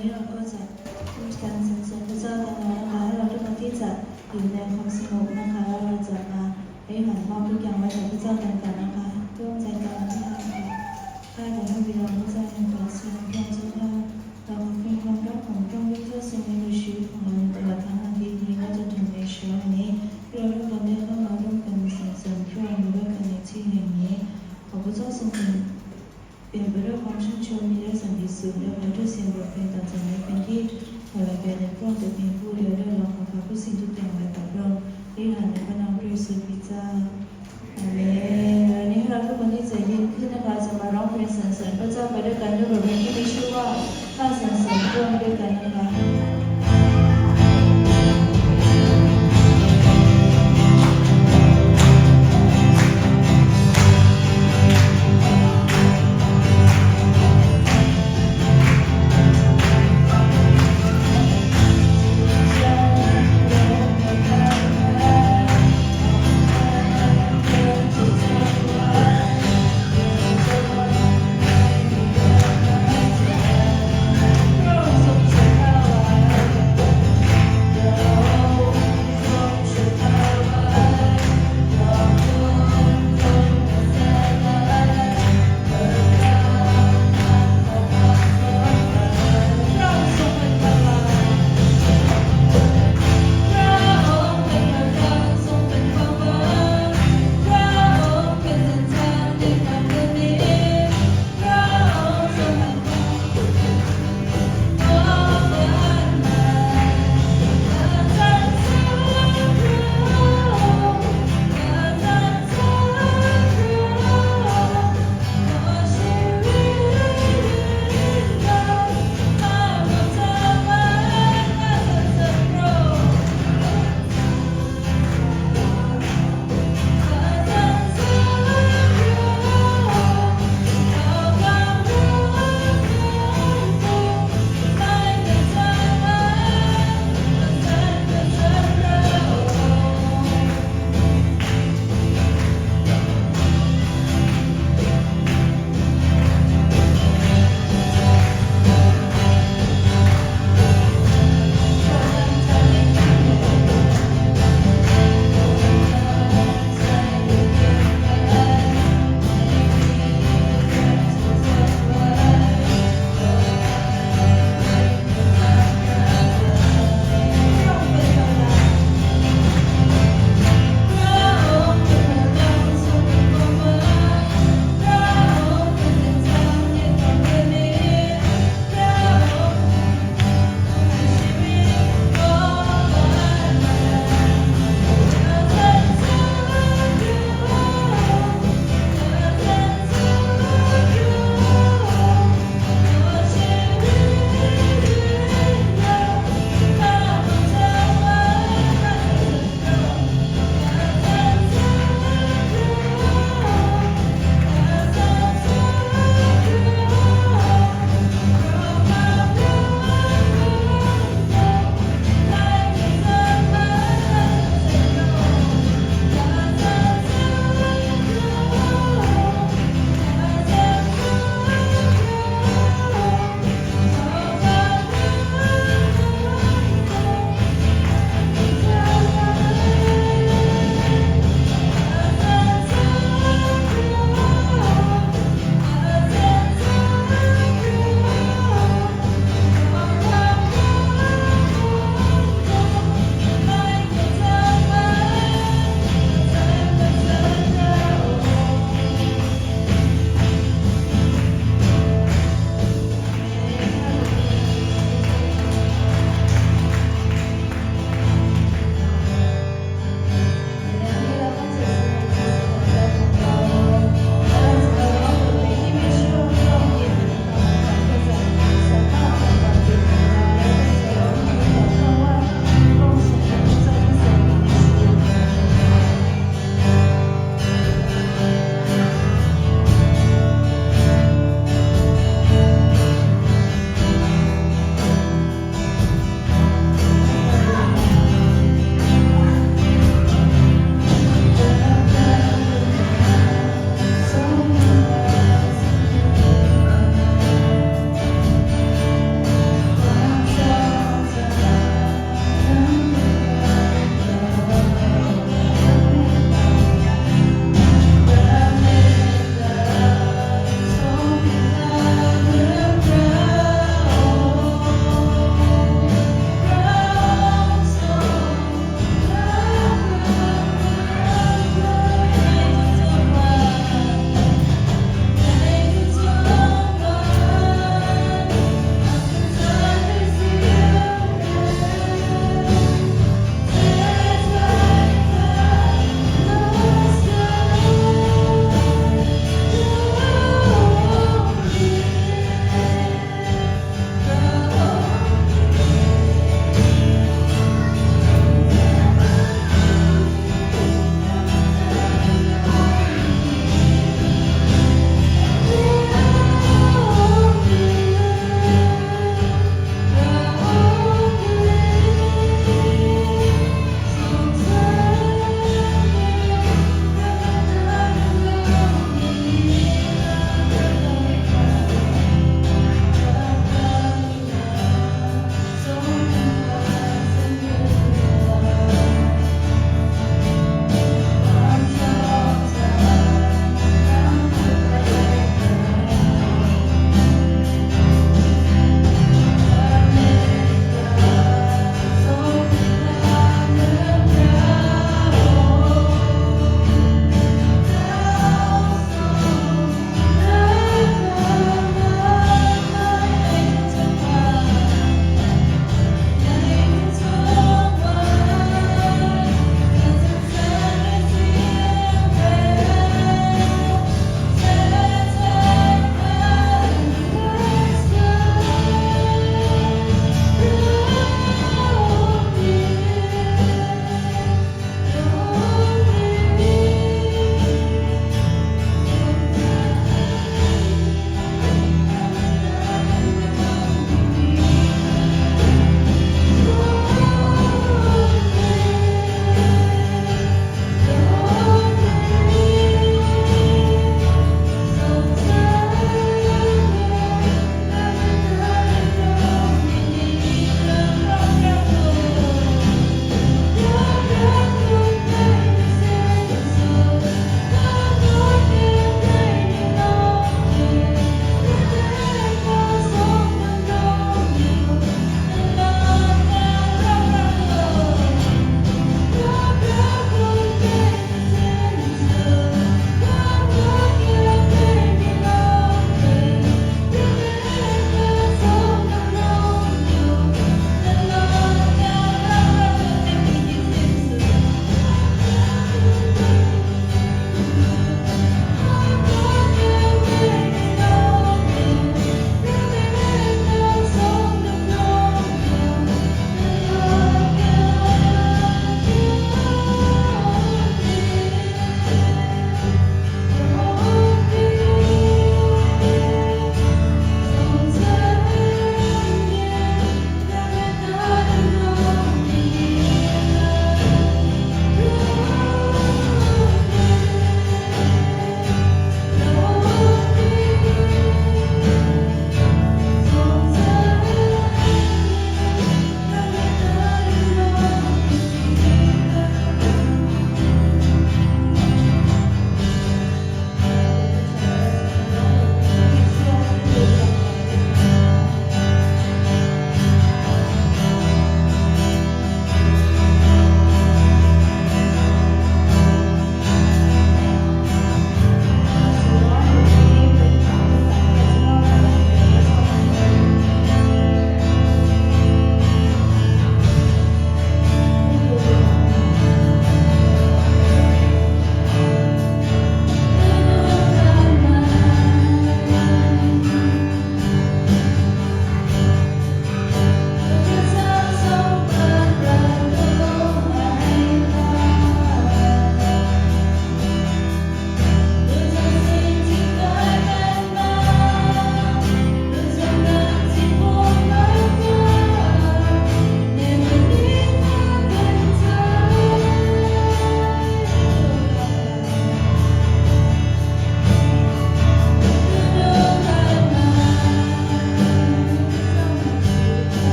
นี้เราก็จะมีการสรรเสริญพระเจ้ากันแล้วนะคะให้เราทุกคนที่จะอยู่ในความสงบนะคะแล้วเราจะมาให้หันมอบทุกอย่างไว้กับพระเจ้ากันนะคะร่วมใจกันนะคะข้าแต่พระบิดาพระเจ้าแห่งฟ้าสวรรค์พระเจ้าข้าเราเป็นความรักของพระองค์ที่เพื่อทรงในชีวิตของเราตลอดทั้งอาทิตย์นี้และจนถึงในช่วงนี้เราทุกคนได้เข้ามาร่วมกันสรรเสริญพระองค์ด้วยกันในที่แห่งนี้ขอพระเจ้าทรงเป็นไปด้วยความชื่นชมมีและสันติสุขและด้วยเสียงบทเพลงต่างๆนี้เป็นที่ถวายแด่ในพระองค์แต่เพียงผู้เดียวด้วยเราขอพระผู้สิ่งทุกอย่างไว้กับเราที่หันในพระนามพระเยซูคริสต์เจ้าอาเมนวันนี้เราทุกคนที่จะยืนขึ้นนะคะจะมาร้องเพลงสรรเสริญพระเจ้าไปด้วยกันด้วยบทเพลงที่มีชื่อว่าข้าสรรเสริญพระองค์ด้วยกันนะคะ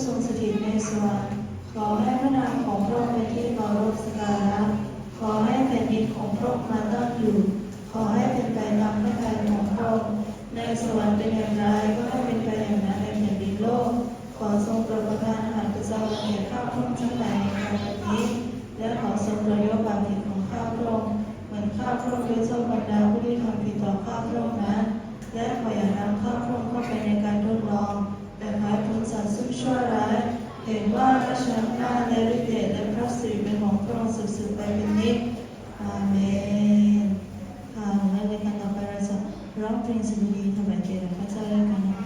ทรงสถิตในสวรรค์ขอให้พระนามของพระองค์เป็นที่เคารพสักการะขอให้แผ่นดินของพระองค์มาตั้งอยู่ขอให้เป็นไปตามพระทัยของพระองค์ในสวรรค์เป็นอย่างไรก็ให้เป็นไปอย่างนั้นในแผ่นดินโลกขอทรงโปรดประทานอาหารประจำวันแก่ข้าพระองค์ทั้งหลายในวันนี้และขอทรงโปรดยกความผิดของข้าพระองค์เหมือนข้าพระองค์ยกโทษบรรดาผู้ที่ทำผิดต่อข้าพระองค์นั้นและขออย่านำข้าพระองค์เข้าไปในการทดลองแต่ขอให้พ้นจากซึ่งชั่วร้ายเห็นว่าพระชนม์หน้าและฤทธิ์เดชและพระสิริเป็นของพระองค์สืบไปเป็นนิจอาเมนค่ะและในการต่อไปเราจะร้องเพลงสดุดีถวายแด่พระเจ้าด้วยกันนะคะ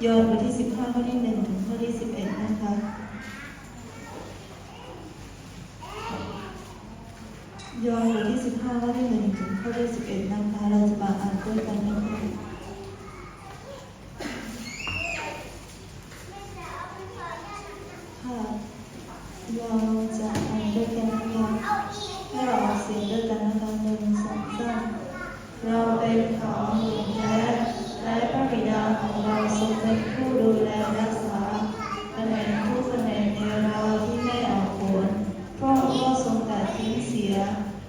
ยอห์นบทที่15ข้อที่1ถึงข้อที่11นะคะยอห์นบทที่15ข้อที่1ถึงข้อที่11นะคะเราจะมาอ่านด้วยกันนะคะค่ะเราจะอ่านด้วยกันนะคะให้เราออกเสียงด้วยกันนะคะ1 2 3เราเป็นของหลวงแท้และพระบิดาของเราทรงเป็นผู้ดูแลรักษาแผนกผู้แผนกในเราที่ไม่ออกผลพระองค์ก็ทรงตัดทิ้งเสีย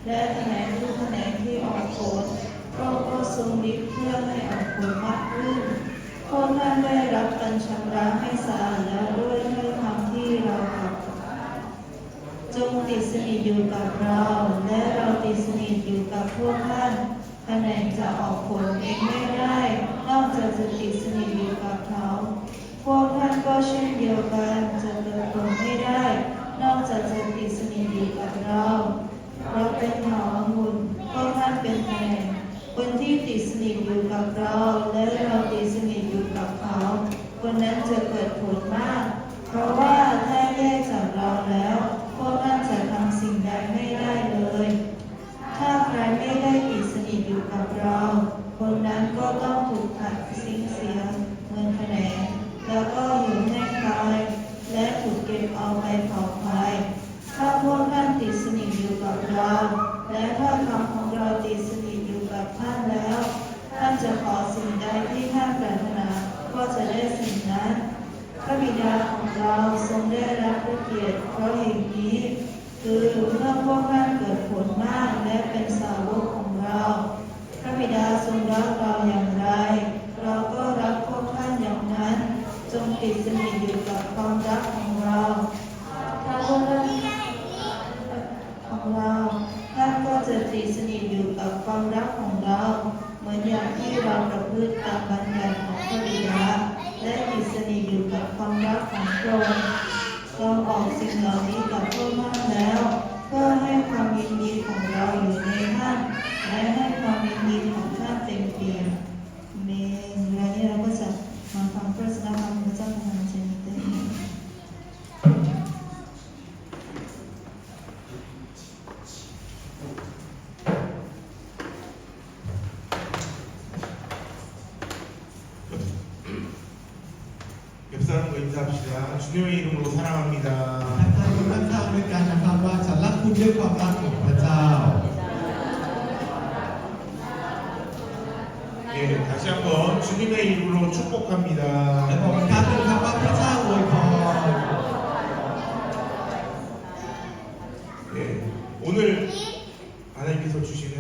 และแผนกผู้แผนกที่ออกผลพระองค์ก็ทรงดิบเพื่อให้ออกผลมากขึ้นพวกท่านได้รับการชำระให้สะอาดแล้วด้วยถ้อยคำที่เรากล่าวจง งติดสนิทอยู่กับเราและเราติดสนิทอยู่กับพวกท่านแผนงจะออกผลเองไม่ได้นอกจากจะติดสนิทอยู่กับเขาพวกท่านก็เช่นเดียวกันจะเกิดผลไม่ได้นอกจากจะติดสนิทอยู่กับเราเป็นเถาองุ่นพวกท่านเป็นแผนงคนที่ติดสนิทอยู่กับเราและเราติดสนิทอยู่กับเขาคนนั้นจะเกิดผลมากเพราะว่าถ้าแยกจากเราแล้วพวกท่านจะทำสิ่งใดไม่ได้เลยถ้าใครไม่ได้ติดสนิทอยู่กับเราคนนั้นก็ต้องถูกขัดสิ้นเสียเหมือนแผนงแล้วก็อยู่แห้งตายและถูกเก็บเอาไปเผาไฟถ้าพวกท่านติดสนิทอยู่กับเราและถ้าคำของเราติดสนิทอยู่กับท่านแล้วท่านจะขอสิ่งใดที่ท่านปรารถนาก็จะได้สิ่งนั้นพระบิดาของเราทรงได้รับพระเกียรติเพราะเหตุนี้คือเมื่อพวกท่านเกิดผลมากและเป็นสาวกของเราพระบิดาทรงรักเราอย่างไรเราก็รักพวกท่านอย่างนั้นจงติดสนิทอยู่กับความรักของเราถ้าพวกท่านของเราท่านก็จะติดสนิทอยู่กับความรักของเราเหมือนอย่างที่เราประพฤติตามบัญญัติของพระบิดาและติดสนิทอยู่กับความรักของพระองค์เราบอกสิ่งเหล่านี้กับพวกท่านแล้วเพื่อให้ความยินดีของเราอยู่ในท่านและให้ความยินดีของท่านเต็มเปี่ยมเมนเวลานี้เราก็จะมาฟังพระสนธรรมพระเจ้าพระนามเจริญเติบ 옆 사람과 인사합시다. 주님의 이름으로 사랑합니다. ทักทายคนข้างๆด้วยกันนะครับว่าฉันรักคุณด้วยความรักของพระเจ้า 예, 다시 한번 주님의 이름으로 축복합니다. และบอกอีกครั้งหนึ่งครับว่าพระเจ้าอวยพร 예, 오늘 하나님께서 주시는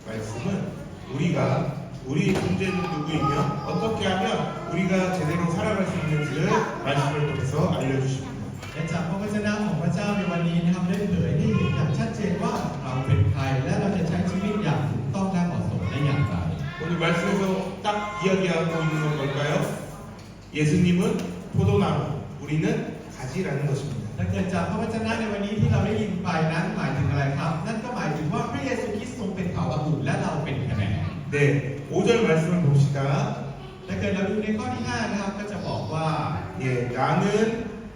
말씀은 우리 문제는 누구이며 어떻게 하면 우리가 제대로 살아갈 수 있는지를 말씀을 통해서 알려주십니다. และจากพระวจนะของพระเจ้าในวันนี้นะครับได้เผยให้เห็นอย่างชัดเจนว่าเราเป็นใครและเราจะใช้ชีวิตอย่างถูกต้องและเหมาะสมได้อย่างไร 오늘 말씀에서 딱 이야기하고 있는 건 뭘까요? 예수님은 포도나무, 우리는 가지라는 것입니다. ถ้าเกิดจากพระวจนะในวันนี้ที่เราได้ยินไปนั้นหมายถึงอะไรครับนั่นก็หมายถึงว่าพระเยซูคริสต์ทรงเป็นเขาองุ่นและเราเป็นแขนง 네, 5절 말씀을 봅시다. ถ้าเกิดเราดูในข้อที่5นะครับก็จะบอกว่า 예, 나는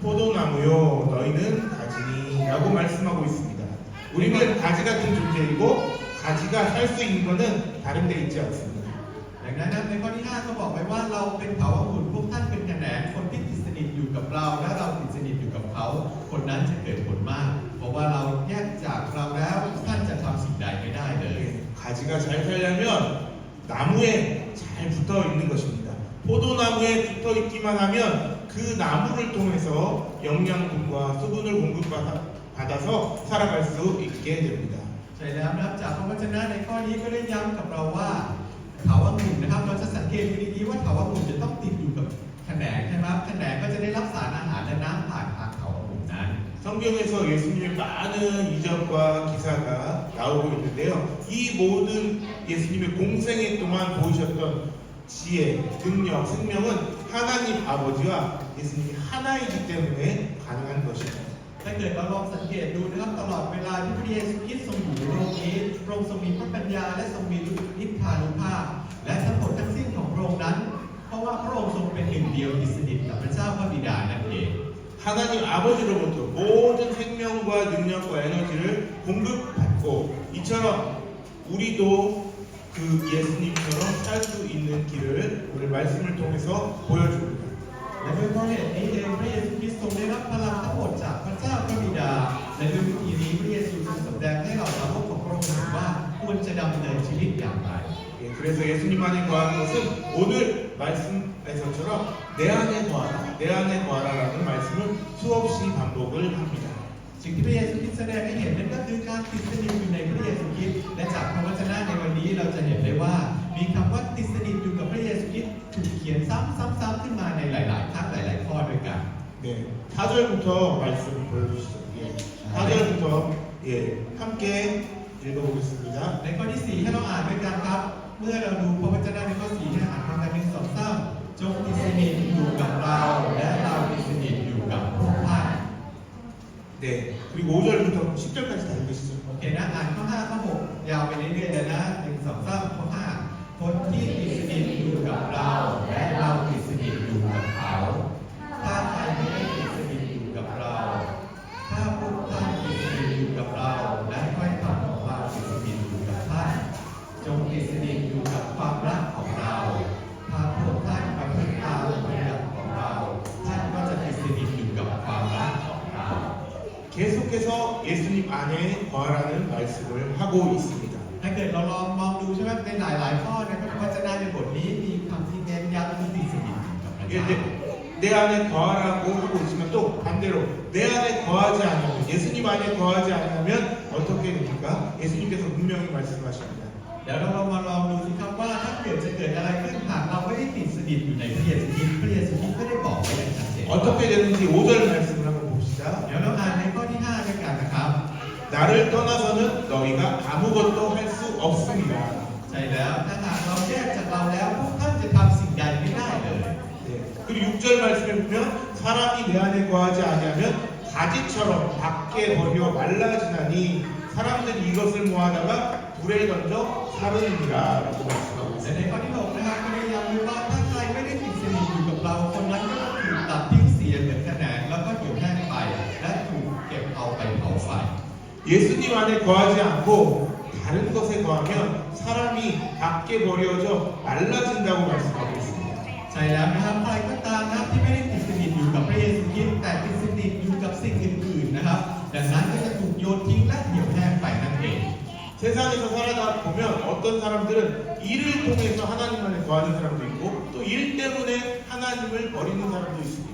포도나무요, 너희는 가지니라고 말씀하고 있습니다. 우리는 가지 같은 존재이고 가지가 살 수 있는 것은 다른 데 있지 않습니다. ดังนั้นในข้อที่5ก็บอกไว้ว่าเราเป็นเขาองุ่นพวกท่านเป็นแขนงคนที่ติดสนิทอยู่กับเราและเราติดสนิทอยู่กับเขาคนนั้นจะเกิดผลมาก เพราะว่าเราแยกจากเราแล้วท่านจะทำสิ่งใดไม่ได้เลย 예, 가지가 잘 살려면 나무에 잘 붙어 있는 것입니다. 포도나무에 붙어 있기만 하면 그 나무를 통해서 영양분과 수분을 공급받아서 살아갈 수 있게 됩니다. ใช่แล้วนะครับจากพระวจนะในข้อนี้ก็ได้ย้ำกับเราว่าเขาองุ่นนะครับเราจะสังเกตดูดีๆว่าเขาองุ่นจะต้องติดอยู่กับแขนงใช่ไหมครับแขนงก็จะได้รับสารอาหารและน้ำผ่านทางเขาองุ่นนั้น 성경에서 예수님의 많은 이적과 기사가 나오고 있는데요. 이 모든 예수님의 공생애 동안 보이셨던 지혜, 능력, 생명은 하나님 아버지와 예수님이 하나이기 때문에 가능한 것입니다. ถ้าเกิดเราลองสังเกตดูนะครับตลอดเวลาที่พระเยซูคริสต์ทรงอยู่ในโลกนี้พระองค์ทรงมีพระปัญญาและทรงมีฤทธานุภาพและทั้งหมดทั้งสิ้นของพระองค์นั้น เพราะว่าพระองค์ทรงเป็นหนึ่งเดียวที่สนิทกับพระเจ้าพระบิดานั่นเอง 하나님 아버지로부터 모든 생명과 능력과 에너지를 공급받고 이처럼 우리도 그 예수님처럼 살 수 있는 길을 오늘 말씀을 통해서 보여줍니다. และด้วยเพราะเหตุนี้เองพระเยซูคริสต์ทรงได้รับพลังทั้งหมดจากพระเจ้าพระบิดาและด้วยวิธีนี้พระเยซูทรงแสดงให้เราสาวกของพระองค์เห็นว่าควรจะดำเนินชีวิตอย่างไร 예, 그래서 예수님 안에 거하는 것은 오늘 말씀에서처럼 내 안에 거하라, 내 안에 거하라라는 말씀을 수없이 반복을 합니다. สิ่งที่พระเยซูคริสต์แสดงให้เห็นนั่นก็คือการติดสนิทอยู่ในพระเยซูคริสต์และจากพระวจนะในวันนี้เราจะเห็นได้ว่ามีคำว่าติดสนิทอยู่กับพระเยซูคริสต์ถูกเขียนซ้ำๆขึ้นมาในหลายๆครั้งหลายๆข้อด้วยกัน 네, 4절부터 말씀 보여주시죠. 예. 4절부터 함께 읽어보겠습니다. ในข้อที่ 4 ให้เราอ่านด้วยกันครับ เมื่อเราดูพระวจนะในข้อ 4 ให้อ่านพร้อมกันหนึ่งสองสามจงติดสนิทอยู่กับเราและเราติดสนิทอยู่กับพวกท่าน 네, 그리고 5절부터 10절까지 다 읽으시죠. โอเคนะอ่านข้อ 5 ข้อ 6 ยาวไปเรื่อยๆเลยนะ1 2 3ข้อ 5 คนที่ติดสนิทอยู่กับเราและเราติดสนิทอยู่กับเขาถ้าใครไม่ได้ติดสนิทอยู่กับเราถ้าพวกท่านติดสนิทอยู่กับเราและค่อยทำของเราติดสนิทอยู่กับท่านจงติดสนิทอยู่กับความรักของเราถ้าพวกท่านประพฤติตามพระบัญญัติของเราท่านก็จะติดสนิทอยู่กับความรักของเรา 계속해서 예수님 안에 거하라는 말씀을 하고 있습니다. ถ้าเกิดเราลองมองดูใช่ไหมในหลายๆข้อในพระวจนะในบทนี้มีคำที่เน้นย้ำที่ติดสนิทกับพระ 이게 เจ้า 이제 내 안에 거하라고 하고 있지만 또 반대로 내 안에 거하지 않으면 예수님 안에 거하지 않으면 어떻게 됩니까? 예수님께서 분명히 말씀하십니다. เดี๋ยวเรามาลองดูสิครับว่าถ้าเกิดจะเกิดอะไรขึ้นหากเราไม่ได้ติดสนิทอยู่ในพระเยซูคริสต์พระเยซูคริสต์ก็ได้บอกไว้อย่างชัดเจน 어떻게 되는지 5절 말씀을 한번 봅시다. เดี๋ยวเราอ่านในข้อที่ 5 ด้วยกันนะครับ 나를 떠나서는 너희가 아무것도 할 수 없습니다. ใช่แล้วถ้าหากเราแยกจากเราแล้วพวกท่านจะทำสิ่งใดไม่ได้เลย 네. 그리고 6절 말씀에 보면 사람이 내 안에 거하지 아니하면 가지처럼 밖에 버려 말라지나니 사람들이 이것을 모아다가 불에 던져 사르느니라라고 말씀하고 และ 있습니다. ในข้อที่ 6 นะครับก็ได้ย้ำไว้ว่าถ้าใครไม่ได้ติดสนิทอยู่กับเราคนนั้นก็ต้องถูกตัดทิ้งเสียเหมือนขนงแล้วก็เหี่ยวแห้งไปและถูกเก็บเอาไปเผาไฟ 예수님 안에 거하지 않고 다른 것에 거하면 사람이 밖에 버려져 말라진다고 말씀하고 있습니다. ใช่แล้วนะครับใครก็ตามนะครับที่ไม่ได้ติดสนิทอยู่กับพระเยซูคริสต์แต่ติดสนิทอยู่กับสิ่งอื่นๆนะครับดังนั้นก็จะถูกโยนทิ้งและเหี่ยวแห้งไปนั่นเอง 세상에서 살아다 보면 어떤 사람들은 일을 통해서 하나님 안에 거하는 사람도 있고 또 일 때문에 하나님을 버리는 사람도 있습니다.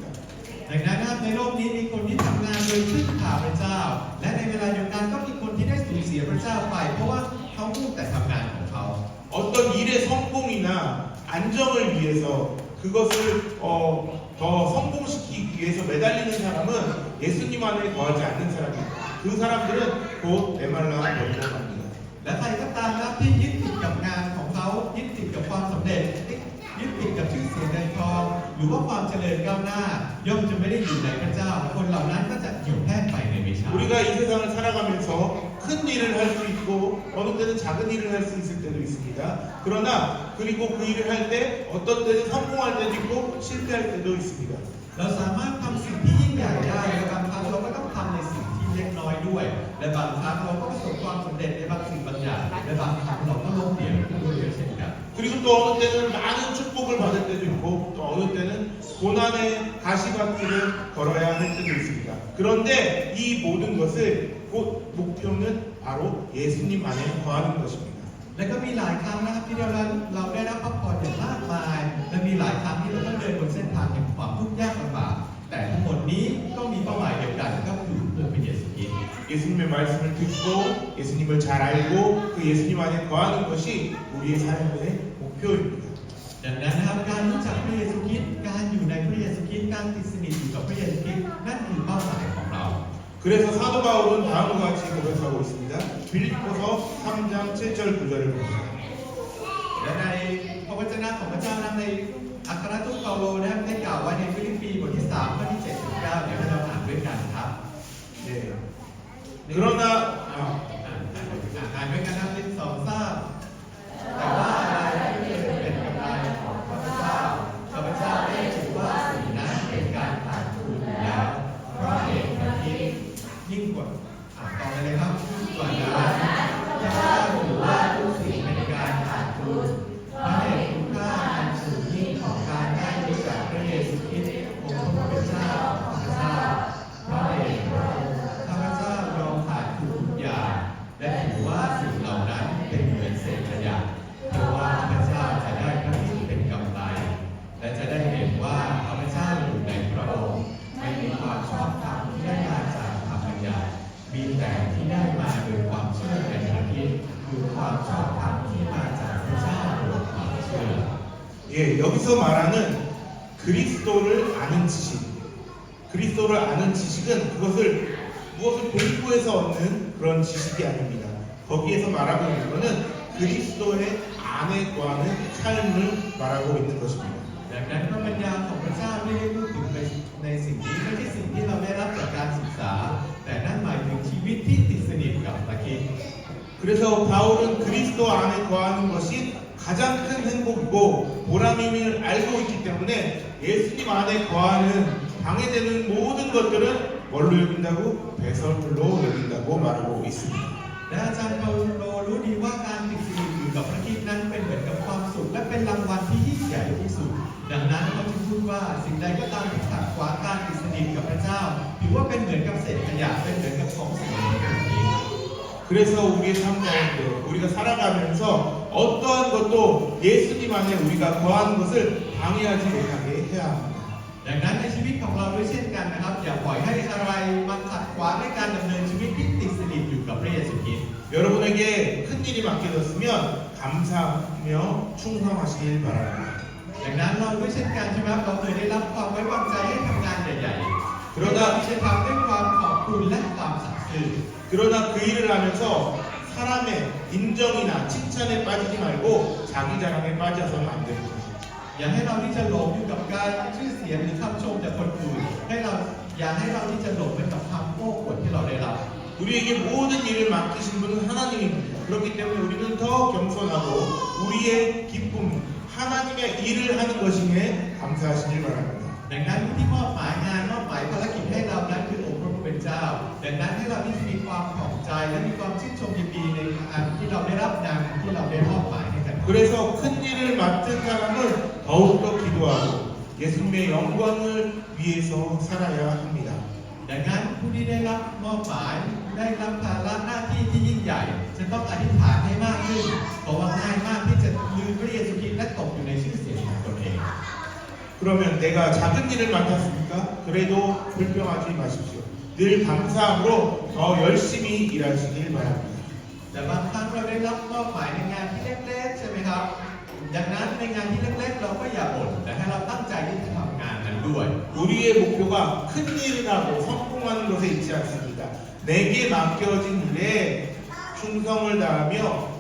ดังนั้นนะครับในโลกนี้มีคนที่ทำงานโดยพึ่งพาพระเจ้า และในเวลาเดียวกันก็มีคนที่ได้สูญเสียพระเจ้าไป เพราะว่าเขามุ่งแต่ทำงานของเขา 어떤 일의 성공이나 안정을 위해서 그것을 더 성공시키기 위해서 매달리는 사람은 예수님 안에 거하지 않는 사람입니다. 그 사람들은 곧 메말라 버리고 갑니다. และใครก็ตามนะครับที่ยึดติดกับงานของเขายึดติดกับความสำเร็จยึดติดกับชื่อเสียงเงินทองหรือว่าความเจริญก้าวหน้าย่อมจะไม่ได้อยู่ในพระเจ้าคนเหล่านั้นก็จะเหี่ยวแห้งไปในไม่ช้า 우리가 이 세상을 살아가면서 큰 일을 할 수 있고 어느 때는 작은 일을 할 수 있을 때도 있습니다. 그러나 그리고 그 일을 할 때 어떤 때는 성공할 때도 있고 실패할 때도 있습니다. เราสามารถทำสิ่งที่ยิ่งใหญ่ได้และบางครั้งเราก็ต้องทำในสิ่งที่เล็กน้อยด้วย และบางครั้งเราก็ประสบความสำเร็จในบางสิ่งบางอย่างและบางครั้งเราก็ล้มเหลวด้วยเช่นกัน 그리고 또 어느 때는 많은 축복을 받을 때도 있고 또 어느 때는 고난의 가시밭길을 걸어야 할 때도 있습니다. 그런데 이 모든 것을 곧 목표는 바로 예수님 안에 거하는 것입니다. และก็มีหลายครั้งนะครับที่เราได้รับพระพรอย่างมากมายและมีหลายครั้งที่เราต้องเดินบนเส้นทางแห่งความทุกข์ยากลำบากแต่ทั้งหมดนี้ก็มีเป้าหมายเดียวกันก็คือเพื่อพระเยซูคริสต์ 예수님의 말씀을 듣고 예수님을 잘 알고 그 예수님 안에 거하는 것이 우리의 삶의 목표입니다. ดังนั้นนะครับการรู้จักพระเยซูคริสต์การอยู่ในพระเยซูคริสต์การติดสนิทอยู่กับพระเยซูคริสต์นั่นคือเป้าหมายของเรา 그래서 사도 바울은 다음과 같이 고백하고 있습니다. 빌립보서 3장 7절 9절을 봅니다. และในพระวจนะของพระเจ้านั้นในอัครทูตเปาโลนะครับได้กล่าวไว้ในฟิลิปปีบทที่ 3 ข้อที่ 7 ถึง 9 เดี๋ยวให้เราอ่านด้วยกันครับ 네. 그러나 อ่านด้วยกันนะครับ1 2 3แต่ว่าอะไรที่เป็นกำไรของข้าพเจ้าข้าพเจ้าได้ถือว่าสิ่งนั้นเป็นการขาดทุนอยู่แล้วเพราะเหตุนี้ยิ่งกว่าต่อไปเลยครับส่วนนั้นข้าพเจ้าถือว่าทุกสิ่งเป็นการขาดทุนเพราะเหตุคุณค่าอันสูงยิ่งของการได้รู้จักพระเยซูคริสต์องค์พระผู้เป็นเจ้าของข้าพเจ้าเพราะเหตุข้าพเจ้ายอมขาดทุนทุกอย่างและถือว่าสิ่งเหล่านั้นเป็นเหมือนเศษขยะเพื่อว่าข้าพเจ้าจะได้พระที่เป็นกำไรและจะได้เห็นว่าข้าพเจ้าอยู่ในพระองค์ไม่มีความชอบธรรมที่ได้มาจากธรรมบัญญัติมีแต่ที่ได้มาโดยความเชื่อในพระคริสต์คือความชอบธรรมที่มาจากพระเจ้าโดยความเชื่อ 예, 여기서 말하는 그리스도를 아는 지식. 그리스도를 아는 지식은 그것을 무엇을 공부해서 얻는 그런 지식이 아닙니다. 거기에서 말하고 있는 것은 그리스도의 안에 거하는 삶을 말하고 있는 것입니다. ดังนั้นพระปัญญาของพระเจ้าไม่ได้พูดถึงในสิ่งนี้ไม่ใช่สิ่งที่เราได้รับจากการศึกษาแต่นั่นหมายถึงชีวิตที่ติดสนิทกับพระคริสต์ 그래서 바울은 그리스도 안에 거하는 것이 가장 큰 행복이고 보람임을 알고 있기 때문에 예수님 안에 거하는 방해되는 모든 것들은 뭘로 여긴다고? 배설물로 여긴다고 말하고 있습니다. และอาจารย์เปาโลรู้ดีว่าการติดสนิทอยู่กับพระคริสต์นั้นเป็นเหมือนกับความสุขและเป็นรางวัลที่ยิ่งใหญ่ที่สุดดังนั้นเขาจึงพูดว่าสิ่งใดก็ตามที่ขัดขวางการติดสนิทกับพระเจ้าถือว่าเป็นเหมือนกับเศษขยะเป็นเหมือนกับของเสียนั่นเอง 그래서 우리의 삶 가운데 우리가 살아가면서 어떠한 것도 예수님 안에 우리가 거하는 것을 방해하지 못하게 해야 합니다. ดังนั้นในชีวิตของเราด้วยเช่นกันนะครับอย่าปล่อยให้อะไรมาขัดขวางในการดำเนินชีวิตที่ติดสนิทอยู่กับพระเยซูคริสต์ 여러분에게 큰 일이 맡겨졌으면 감사하며 충성하시길 바랍니다. ดังนั้นเราด้วยเช่นกันใช่ไหมครับเราเคยได้รับความไว้วางใจให้ทำงานใหญ่ๆ 그러나 ที่จะทำด้วยความขอบคุณและความสัตย์ซื่อ 그러나 그 일을 하면서 사람의 인정이나 칭찬에 빠지지 말고 자기 자랑에 빠져서는 안 되는 것입니다. อย่าให้เราที่จะหลงอยู่กับการชื่อเสียงหรือคำชมจากคนอื่นอย่าให้เราที่จะหลงไปกับคำโอ้อวดที่เราได้รับ 우리에게 모든 일을 맡기신 분은 하나님입니다. 그렇기 때문에 우리는 더 겸손하고 우리의 기쁨, 하나님의 일을 하는 것임에 감사하시길 바랍니다. ดังนั้นผู้ที่มอบหมายงานมอบหมายภารกิจให้เรานั้นคือองค์พระผู้เป็นเจ้าดังนั้นให้เราที่จะมีความขอบใจและมีความชื่นชมยินดีในอันที่เราได้รับงานที่เราได้มอบหมายให้กัน 그래서 큰 일을 맡은 사람은 더욱더 기도하고 예수님의 영광을 위해서 살아야 합니다. ดังนั้นผู้ที่ได้รับมอบหมายได้รับภาระหน้าที่ที่ยิ่งใหญ่จะต้องอธิษฐานให้มากขึ้นเพราะว่าง่ายมากที่จะลืมพระเยซูคริสต์และตกอยู่ในชื่อเสียงของตนเอง 그러면 내가 작은 일을 맡았습니까? 그래도 불평하지 마십시오. 늘 감사함으로 더 열심히 일하시길 바랍니다. แต่บางครั้งเราได้รับมอบหมายในงานที่เล็กๆใช่ไหมครับดังนั้นในงานที่เล็กๆเราก็อย่าบ่นแต่ให้เราตั้งใจที่จะทำงานนั้นด้วย 우리의 목표가 큰 일을 하고 성공하는 것에 있지 않습니다. 내게 맡겨진 일에 충성을 다하며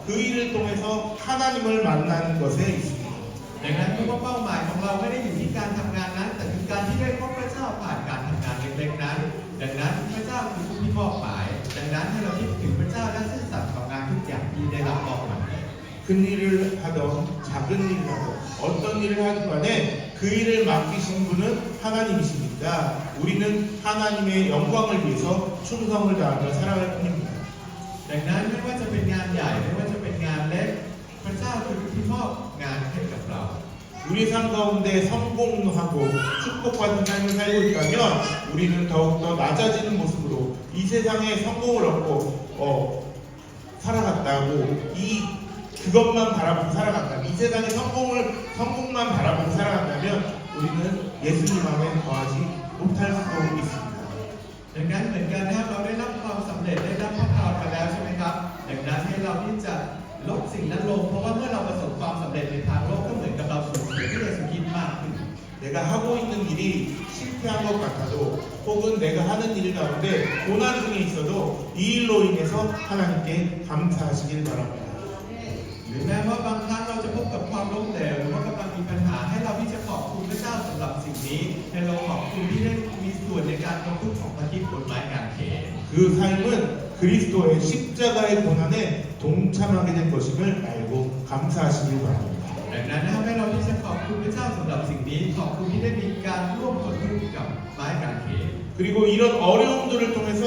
그 일을 통해서 하나님을 만나는 것에 있습니다. ดังนั้นทุกเป้าหมายของเราไม่ได้อยู่ที่การทำงานนั้นแต่คือการที่ได้พบพระเจ้าผ่านการทำงานเล็กๆนั้นดังนั้นพระเจ้าคือผู้ที่มอบหมายดังนั้นให้เราคิดถึงพระเจ้าและซื่อสัตย์ต่องานทุกอย่างที่ได้รับมอบหมาย 큰 일을 하던 작은 일을 하던 어떤 일을 하든 간에 그 일을 맡기신 분은 하나님이십니다. 우리는 하나님의 영광을 위해서 충성을 다하며 살아갈 뿐입니다. ดังนั้นไม่ว่าจะเป็นงานใหญ่ไม่ว่าจะเป็นงานเล็กพระเจ้าคือผู้ที่มอบงานให้กับเรา 우리 삶 가운데 성공하고 축복받은 삶을 살고 있다면 우리는 더욱더 낮아지는 모습으로 이 세상에 성공을 얻고 살아갔다고 그것만 바라보고 살아간다면 이 세상의 성공만 바라보고 살아간다면 우리는 예수님 안에 거하지 못할 수도 있습니다. ดังนั้นเหมือนกันนะครับเราได้รับความสำเร็จได้รับพระพรมาแล้วใช่ไหมครับดังนั้นให้เราที่จะลดสิ่งนั้นลงเพราะว่าเมื่อเราประสบความสำเร็จในทางโลกก็เหมือนกับเราสูญเสียที่เยซูคริสต์มากขึ้น 내가 하고 있는 일이 실패한 것 같아도 혹은 내가 하는 일 가운데 고난 중에 있어도 이 일로 인해서 하나님께 감사하시길 바랍니다. หรือแม้ว่าบางครั้งเราจะพบกับความล้มเหลวหรือว่ากำลังมีปัญหาให้เราที่จะขอบคุณพระเจ้าสำหรับสิ่งนี้ให้เราขอบคุณที่ได้มีส่วนในการทนทุกข์ของพระคริสต์บนไม้กางเขน 그 삶은 그리스도의 십자가의 고난에 동참하게 된 것임을 알고 감사하시길 바랍니다. ดังนั้นนะครับให้เราที่จะขอบคุณพระเจ้าสำหรับสิ่งนี้ขอบคุณที่ได้มีการร่วมทนทุกข์กับไม้กางเขน 그리고 이런 어려움들을 통해서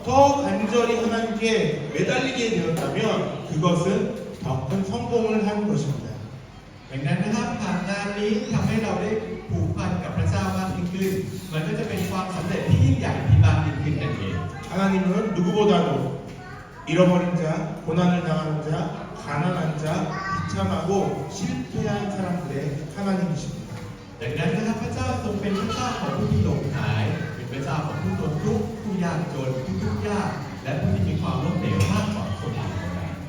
더 간절히 하나님께 매달리게 되었다면 그것은 더 큰 성공을 한 것입니다. ดังนั้นนะครับผ่านงานนี้ทำให้เราได้ผูกพันกับพระเจ้ามากยิ่งขึ้นมันก็จะเป็นความสำเร็จที่ยิ่งใหญ่ที่มากยิ่งขึ้นนั่นเอง 하나님은 누구보다도 잃어버린 자, 고난을 당하는 자, 가난한 자, 비참하고 실패한 사람들의 하나님이십니다. ดังนั้นนะครับพระเจ้าทรงเป็นพระเจ้าของผู้ที่หลงหายเป็นพระเจ้าของผู้ทนทุกข์ผู้ยากจนผู้ทุกข์ยากและผู้ที่มีความล้มเหลวมากกว่าคนอื่น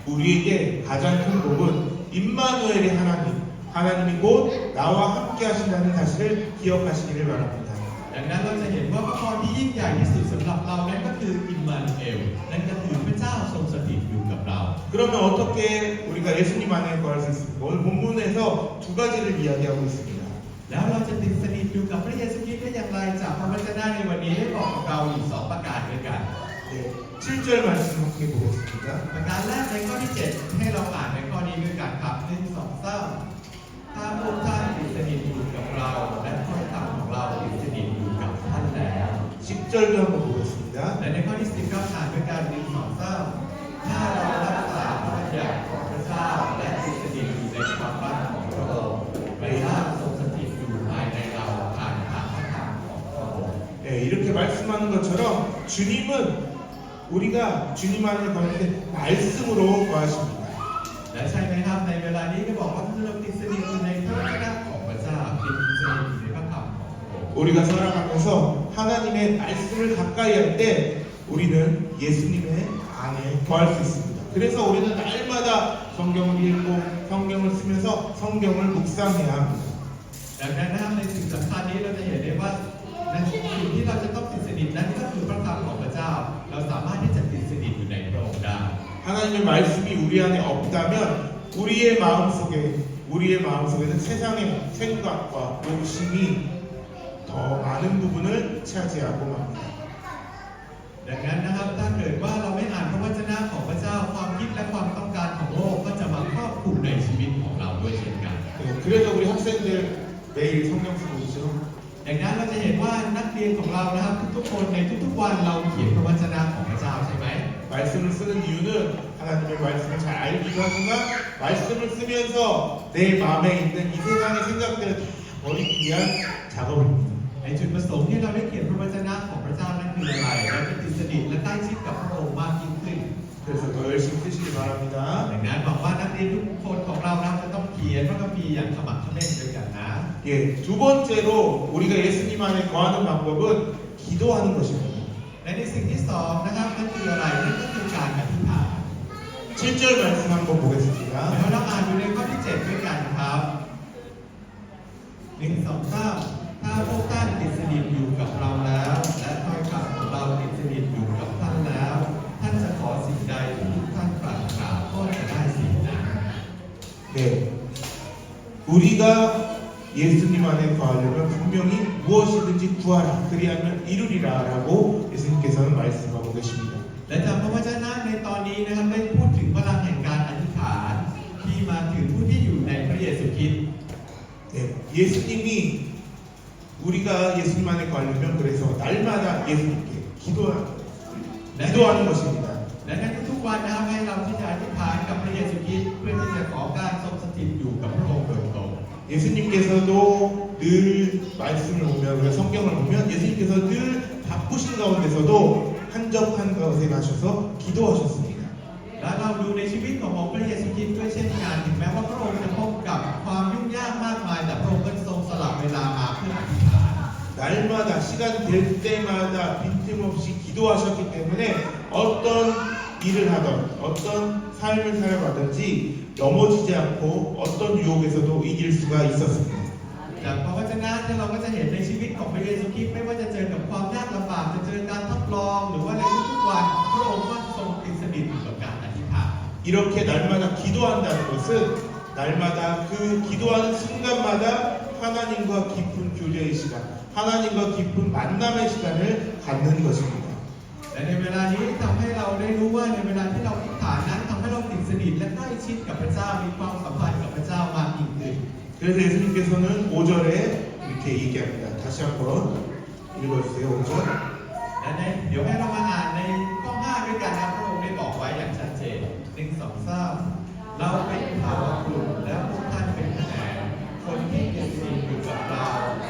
우리에게 가장 큰 복은 임마누엘의 하나님이 곧 나와 함께 하신다는 사실을 기억하시기를 바랍니다. ดังนั้นเราจะเห็นว่าพระพรที่ยิ่งใหญ่ที่สุดสำหรับเรานั้นก็คืออิมมานูเอลนั่นก็คือพระเจ้าทรงสถิตอยู่กับเรา 그러면 어떻게 우리가 예수님 안에 거할 수 있습니까? 오늘 본문에서 두 가지를 이야기하고 있습니다. แล้วเราจะติดสนิทอยู่กับพระเยซูคริสต์ได้อย่างไรจากพระวจนะในวันนี้ได้บอกกับเราอยู่2ประการด้วยกัน 네, 7절 말씀 함께 보겠습니다. ประการแรกในข้อที่ 7 ให้เราอ่านในข้อนี้ด้วยกันครับ1 2 3ถ้าพวกท่านติดสนิทอยู่กับเราและถ้อยคำของเราติดสนิทอยู่กับท่านแล้ว 10절도 한번 보겠습니다. และในข้อที่ 10ก็อ่านด้วยกัน1 2 3ถ้าเรารักษาพระบัญญัติของพระเจ้าและติดสนิทอยู่ในความรักของพระองค์พระเจ้าทรงสถิตอยู่ภายในเราผ่านทางพระธรรมของพระองค์ 네, 이렇게 말씀하는 것처럼 주님은 우리가 주님 안에 거할 때 말씀으로 거하십니다. และใช่ไหมครับในเวลานี้ก็บอกว่าเราติดสนิทอยู่ในพระวจนะของพระเจ้าติดสนิทอยู่ในพระธรรมของพระองค์ 우리가 살아가면서 하나님의 말씀을 가까이 할 때 우리는 예수님의 안에 거할 수 있습니다. 그래서 우리는 날마다 성경을 읽고 성경을 쓰면서 성경을 묵상해야 합니다. ดังนั้นนะครับในสิ่งสำคัญนี้เราจะเห็นได้ว่าในสิ่งที่เราจะต้องติดสนิทนั้นก็คือพระธรรมของพระเจ้าเราสามารถที่จะติดสนิทอยู่ในพระองค์ได้ 하나님의 말씀이 우리 안에 없다면 우리의 마음속에는 세상의 생각과 욕심이 더 많은 부분을 차지하고 맙니다. ดังนั้นนะครับถ้าเกิดว่าเราไม่อ่านพระวจนะของพระเจ้าความคิดและความต้องการของโลกก็จะมาครอบคลุมในชีวิตของเราด้วยเช่นกัน 네, 그래서 우리 학생들 매일 성경 쓰고 있죠. ดังนั้นเราจะเห็นว่านักเรียนของเรานะครับทุกๆคนในทุกๆวันเราเขียนพระวจนะของพระเจ้าใช่ไหม 말씀을 쓰는 이유는 하나님의 말씀을 잘 알기도 하지만 말씀을 쓰면서 내 마음에 있는 이 세상의 생각들을 다 버리기 위한 작업입니다. ในจุดประสงค์ที่เราได้เขียนพระวจนะของพระเจ้านั้นคืออะไรเราจะติดสนิทและใกล้ชิดกับพระองค์มากยิ่งขึ้น 그래서 더 열심히 쓰시기 바랍니다. ดังนั้นบอกว่านักเรียนทุกคนของเรานะจะต้องเขียนพระคัมภีร์อย่างขมักเขม้นด้วยกันนะ 예, 두 번째로 우리가 예수님 안에 거하는 방법은 기도하는 것입니다. และในสิ่งที่สองนะครับนั่นคืออะไรนั่นก็คือการอธิษฐาน 7절 말씀 한번 보겠습니다. เดี๋ยวเราอ่านอยู่ในข้อที่ 7 ด้วยกันครับ1 2 3ถ้าพวกท่านติดสนิทอยู่กับเราแล้วและถ้อยคำของเราติดสนิทอยู่กับท่านแล้วท่านจะขอสิ่งใดที่ท่านปรารถนาก็จะได้สิ่งนั้น 네, 우리가 예수님 안에 거하려면 분명히 무엇이든지 구하라 그리하면 이루리라라고 예수님께서는 말씀하고 계십니다. และจากพระวจนะในตอนนี้นะครับได้พูดถึงพลังแห่งการอธิษฐานที่มาถึงผู้ที่อยู่ในพระเยซูคริสต์ 네, 예수님이 우리가 예수님 안에 거하려면 그래서 날마다 예수님께 기도하는 것입니다. และในทุกๆวันนะครับให้เราที่จะอธิษฐานกับพระเยซูคริสต์เพื่อที่จะขอการทรงสถิตอยู่กับพระองค์โดยตรง 예수님께서도 늘 말씀을 보면 우리가 성경을 보면 예수님께서 늘 바쁘신 가운데서도 한적한 곳에 가셔서 기도하셨습니다. และเราดูในชีวิตขององค์พระเยซูคริสต์ด้วยเช่นกันถึงแม้ว่าพระองค์จะพบกับความยุ่งยากมากมายแต่พระองค์ก็ทรงสละเวลามาเพื่ออธิษฐาน 날마다 시간 될 때마다 빈틈없이 기도하셨기 때문에 어떤 일을 하던 어떤 삶을 살아가든지 넘어지지 않고 어떤 유혹에서도 이길 수가 있었습니다. จากพระวจนะที่เราก็จะเห็นในชีวิตของพระเยซูคริสต์ไม่ว่าจะเจอกับความยากลำบากจะเจอการทดลองหรือว่าในทุกๆวันพระองค์ก็ทรงติดสนิทอยู่กับการอธิษฐาน 이렇게 날마다 기도한다는 것은 날마다 그 기도하는 순간마다 하나님과 깊은 교제의 시간, 하나님과 깊은 만남의 시간을 갖는 것입니다. และในเวลานี้ทำให้เราได้รู้ว่าในเวลาที่เราอธิษฐานนั้นทำให้เราติดสนิทและใกล้ชิดกับพระเจ้ามีความสัมพันธ์กับพระเจ้ามากยิ่งขึ้น 그래서 예수님께서는 5절에 이렇게 얘기합니다. 다시 한번 읽어주세요. 5절. และเดี๋ยวให้เรามาอ่านในข้อ 5 ด้วยกันนะพระองค์ได้บอกไว้อย่างชัดเจน1 2 3เราเป็นเผ่ากลุ่มและพวกท่านเป็นแขนงคนที่ติดสนิทอยู่กับเรา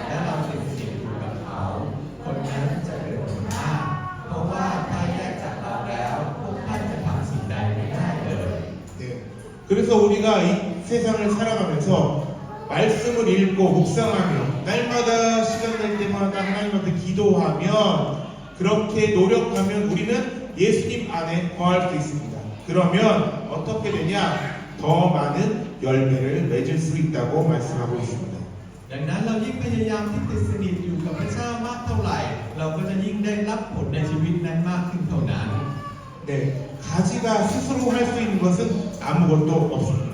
และเราติดสนิทอยู่กับเขาคนนั้นจะเกิดผลมากเพราะว่าถ้าแยกจากเราแล้วพวกท่านจะทำสิ่งใดไม่ได้เลย 네. 그래서 우리가 이 세상을 살아가면서 말씀을 읽고 묵상하며 날마다 시간 날 때마다 하나님한테 기도하면 그렇게 노력하면 우리는 예수님 안에 거할 수 있습니다. 그러면 어떻게 되냐? 더 많은 열매를 맺을 수 있다고 말씀하고 있습니다. ดังนั้นเรายิ่งพยายามที่ติดสนิทอยู่กับพระเจ้ามากเท่าไหร่ เราก็จะยิ่งได้รับผลในชีวิตนั้นมากขึ้นเท่านั้น 네, 가지가 스스로 할 수 있는 것은 아무것도 없습니다.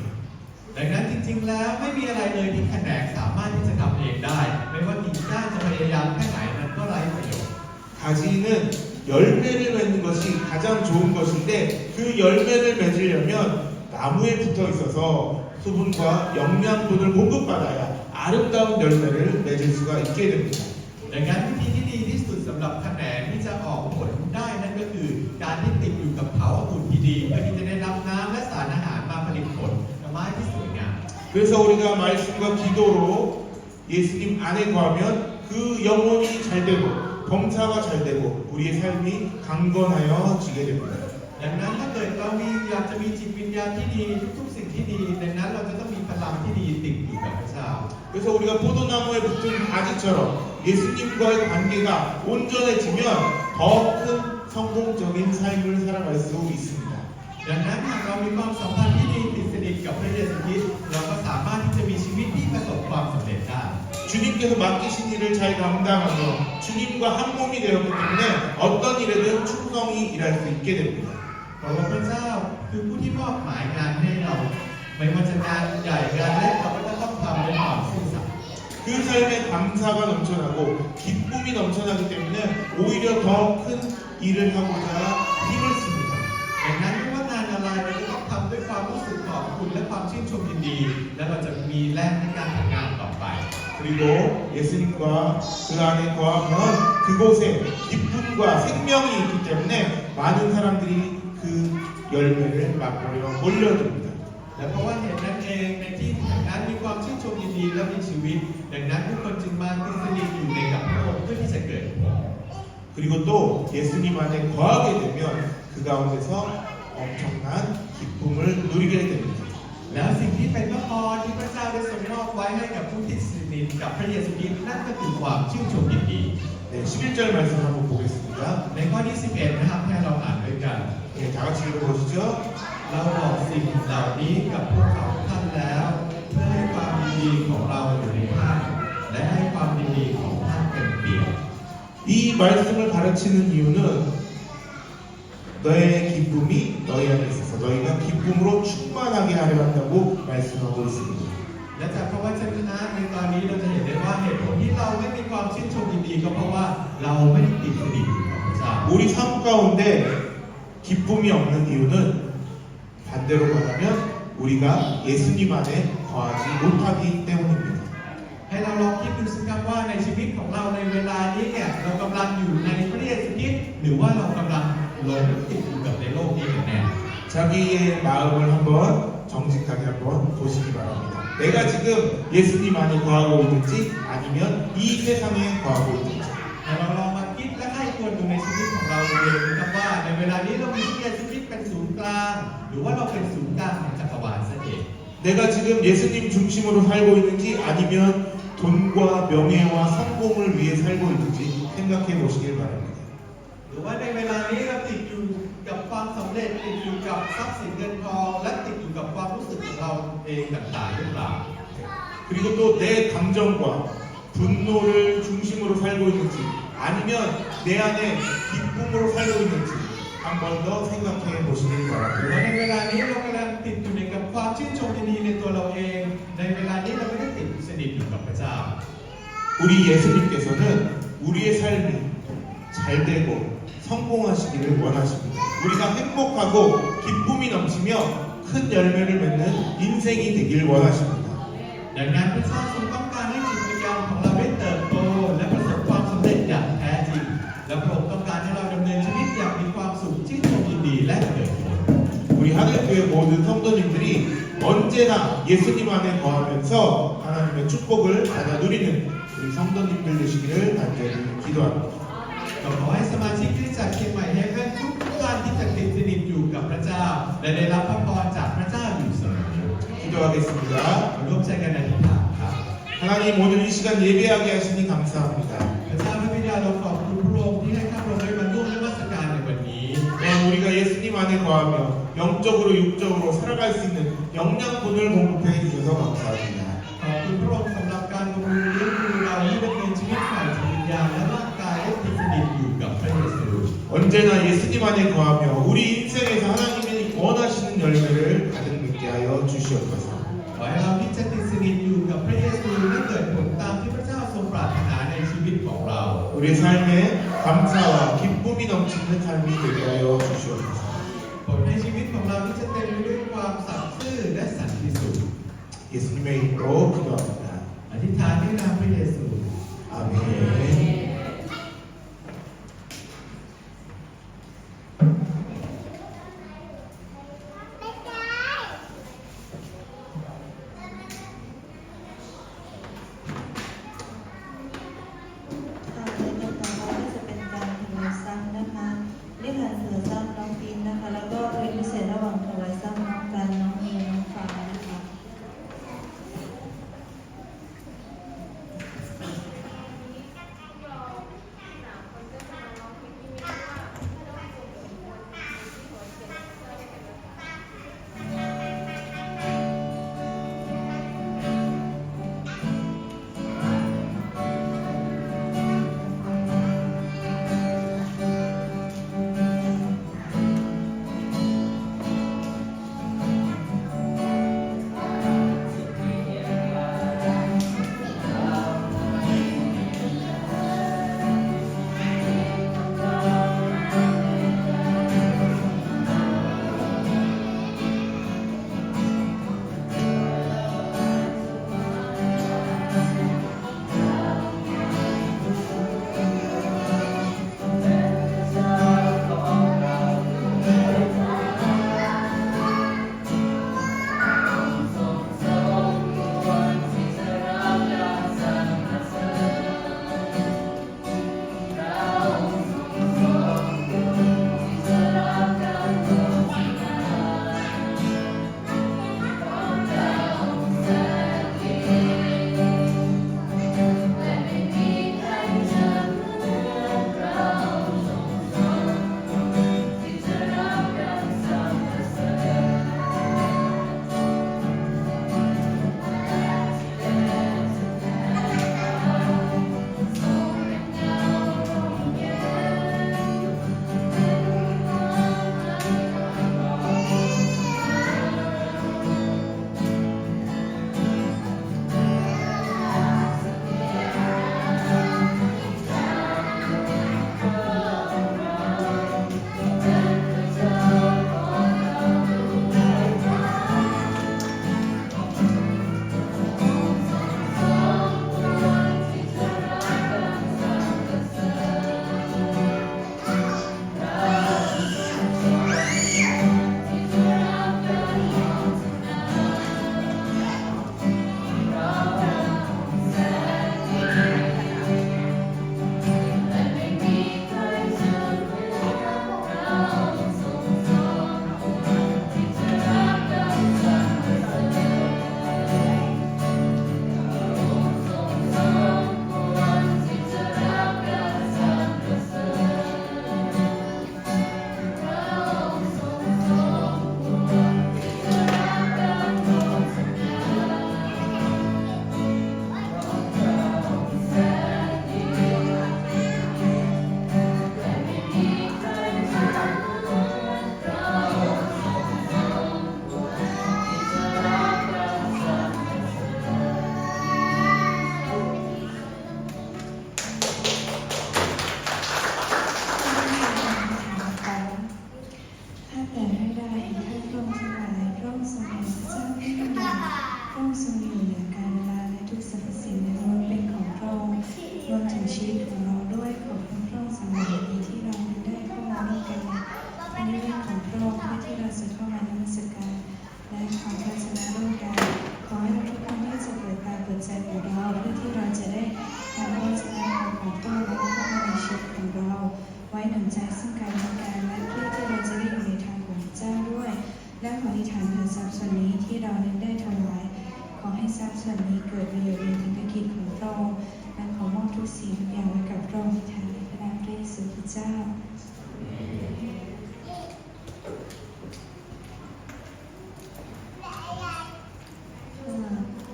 ดังนั้นจริงๆแล้วไม่มีอะไรเลยที่แขนงสามารถที่จะทำเองได้ ไม่ว่ากิ่งก้านจะพยายามแค่ไหนนั้นก็ไร้ประโยชน์ 가지는 열매를 맺는 것이 가장 좋은 것인데 그 열매를 맺으려면 나무에 붙어 있어서 수분과 영양분을 공급받아야 아름다운 열매를 맺을 수가 있게 됩니다. ดังนั้นวิธีที่ดีที่สุดสำหรับแขนงที่จะออกผลได้นั่นก็คือการที่ติดอยู่กับเขาอุ่นที่ดีเพื่อที่จะได้รับน้ำและสารอาหารมาผลิตผลไม้ที่สวยงาม 그래서 우리가 말씀과 기도로 예수님 안에 거하면 그 영혼이 잘 되고 범사가 잘 되고 우리의 삶이 강건하여지게 됩니다. ดังนั้นถ้าเกิดเราอยากจะมีจิตวิญญาณที่ดีทุกๆสิ่งที่ดีดังนั้นเราจะต้องมีพลังที่ดีติดอยู่กับพระเจ้า 그래서 우리가 포도나무에 붙은 가지처럼 예수님과의 관계가 온전해지면 더 큰 성공적인 삶을 살아갈 수 있습니다. ดังนั้นหากเรามีความสัมพันธ์ที่ดีติดสนิทกับพระเยซูคริสต์เราก็สามารถที่จะมีชีวิตที่ประสบความสำเร็จได้ 주님께서 맡기신 일을 잘 감당하며 주님과 한 몸이 되었기 때문에 어떤 일에든 충성히 일할 수 있게 됩니다. เพราะว่าพระเจ้าคือผู้ที่มอบหมายงานให้เราไม่ว่าจะงานใหญ่งานเล็กเราก็จะต้องทำด้วยความซื่อสัตย์ 그 삶에 감사가 넘쳐나고 기쁨이 넘쳐나기 때문에 오히려 더 큰 일을 하고자 힘을 씁니다. ดังนั้นไม่ว่างานอะไรเราจะต้องทำด้วยความรู้สึกขอบคุณและความชื่นชมยินดี และเราจะมีแรงในการทำงานต่อไป 그리고 예수님과 그 안에 거하면 그곳에 기쁨과 생명이 있기 때문에 많은 사람들이 그 열매를 맛보려 몰려듭니다. และเพราะว่าเหตุนั้นเองในที่แห่งนั้นมีความชื่นชมยินดีและมีชีวิต ดังนั้นทุกคนจึงมาติดสนิทอยู่ในกับพระองค์เพื่อที่จะเกิดผล 그리고 또 예수님 안에 거하게 되면 그 가운데서 엄청난 기쁨을 누리게 됩니다. แล้วสิ่งที่เป็นพระพรที่พระเจ้าได้ทรงมอบไว้ให้กับผู้ที่สนิทกับพระเยซูคริสต์นั่นก็คือความชื่นชมยินดี 네, 11절 말씀 한번 보겠습니다. ในข้อที่ 11 นะครับให้เราอ่านด้วยกัน 네, 다 같이 읽어보시죠. เราบอกสิ่งเหล่านี้กับพวกเขาท่านแล้ว เพื่อให้ความยินดีของเราอยู่ในท่านและให้ความยินดีของท่านเป็นเปี่ยม 이 말씀을 가르치는 이유는 너의 기쁨이 너희 안에 있어서 너희가 기쁨으로 충만하게 하려 한다고 말씀하고 있습니다. และจากพระวจนะในตอนนี้เราจะเห็นได้ว่าเหตุผลที่เราไม่มีความชื่นชมยินดีก็เพราะว่าเราไม่ได้ติดสนิทอยู่กับพระเจ้า 우리 삶 가운데 기쁨이 없는 이유는 반대로 말하면 우리가 예수님 안에 거하지 못하기 때문입니다. ให้เราลองคิดดูสิครับว่าในชีวิตของเราในเวลานี้เนี่ยเรากำลังอยู่ในพระเยซูคริสต์หรือว่าเรากำลังหลงติดอยู่กับในโลกนี้กันแน่ 자기의 마음을 한번 정직하게 한번 보시기 바랍니다. 내가 지금 예수님 안에 거하고 있는지 아니면 이 세상에 거하고 있는지. เราลองมาคิดและให้ควรดูในชีวิตของเราเองนะครับว่าในเวลานี้เรามีพระเยซูคริสต์เป็นศูนย์กลางหรือว่าเราเป็นศูนย์กลางของจักรวาลซะเอง 내가 지금 예수님 중심으로 살고 있는지 아니면 돈과 명예와 성공을 위해 살고 있는지 생각해 보시길 바랍니다. หรือว่าในเวลานี้เราติดอยู่กับความสำเร็จติดอยู่กับทรัพย์สินเงินทองและติดอยู่กับความรู้สึกของเราเองต่างๆหรือเปล่า 그리고 또 내 감정과 분노를 중심으로 살고 있는지 아니면 내 안에 기쁨으로 살고 있는지 한 번 더 생각해 보시길 หรือว่า 바랍니다. ในเวลานี้เรากำลังติดอยู่ในกับความชื่นชมยินดีในตัวเราเอง ในเวลานี้เราไม่ได้ติดสนิทอยู่กับพระเจ้า 우리 예수님께서는 우리의 삶이 잘 되고 성공하시기를 원하십니다. 우리가 행복하고 기쁨이 넘치며 큰 열매를 맺는 인생이 되길 원하십니다. ดังนั้นพระเจ้าทรงต้องการให้จิตวิญญาณของเราได้เติบโตและประสบความสำเร็จอย่างแท้จริง และพระองค์ต้องการให้เราดำเนินชีวิตอย่างมีความสุขชื่นชมยินดีและเกิดผล 우리 하늘교회 모든 성도님들이 언제나 예수님 안에 거하면서 하나님의 축복을 받아 누리는 우리 성도님들 되시기를 간절히 기도합니다. ก็ขอให้สมาชิกคริสตจักรเชียงใหม่เฮเว่นทุกท่านที่จะติดสนิทอยู่กับพระเจ้าและได้รับพระพรจากพระเจ้าอยู่เสมอ 기도하겠습니다. ร่วมใจกันอธิษฐานครับ 하나님 오늘 이 시간 예배하게 하시니 감사합니다. พระเจ้าพระบิดาเราขอบคุณพระองค์ที่ให้ข้าพระองค์ได้มาร่วมนมัสการในวันนี้ 우리가 예수님 안에 거하며 영적으로 육적으로 살아갈 수 있는 영양분을 공급해 주셔서 감사합니다. ขอบคุณพระองค์สำหรับการบำรุง เลี้ยงดูเราให้ดำเนินชีวิตฝ่ายจิตวิญญาณและร่างกายได้ติดสนิทอยู่กับพระเยซู 언제나 예수님 안에 거하며 우리 인생에서 하나님이 원하시는 열매를 가득 맺게 하여 주시옵소서. ขอให้เราที่จะติดสนิทอยู่กับพระเยซูและเกิดผลตามที่พระเจ้าทรงปรารถนาในชีวิตของเรา 우리 삶에 감사와 기쁨이 넘치는 삶이 되게 하여 주시옵소서. ผลในชีวิตของเราที่จะเต็มไปด้วยความสัตย์ซื่อและสันติสุข 예수님의 이름으로 기도합니다. อธิษฐานในนามพระเยซู 아멘. ค่ะในตอนต่อไปก็จะเป็นการถวายซ้ำนะคะเรียกหาเสือซ้ำน้องปีนนะคะ แล้วก็เป็นพิเศษระหว่างถวายซ้ำน้องกันน้องเมย์น้องฟ้านะคะ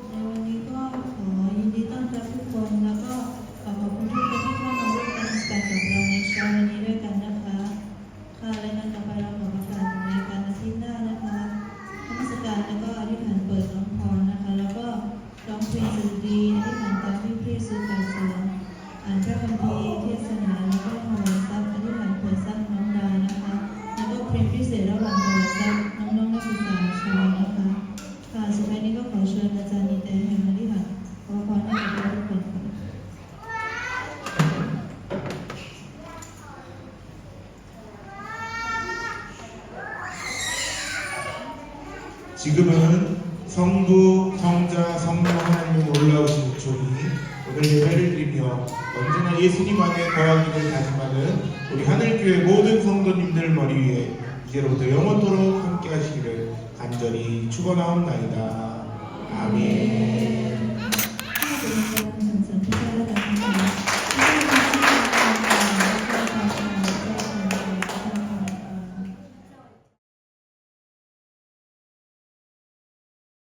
ในวันนี้ก็ขอยินดีต้อนรับทุ 지금은 성부, 성자, 성령 하나님의 놀라우신 종이 오늘 예배를 드리며 언제나 예수님 안에 거하기를 다짐하는 우리 하늘교회 모든 성도님들 머리 위에 이제로부터 영원토록 함께 하시기를 간절히 축원하옵나이다. 아멘.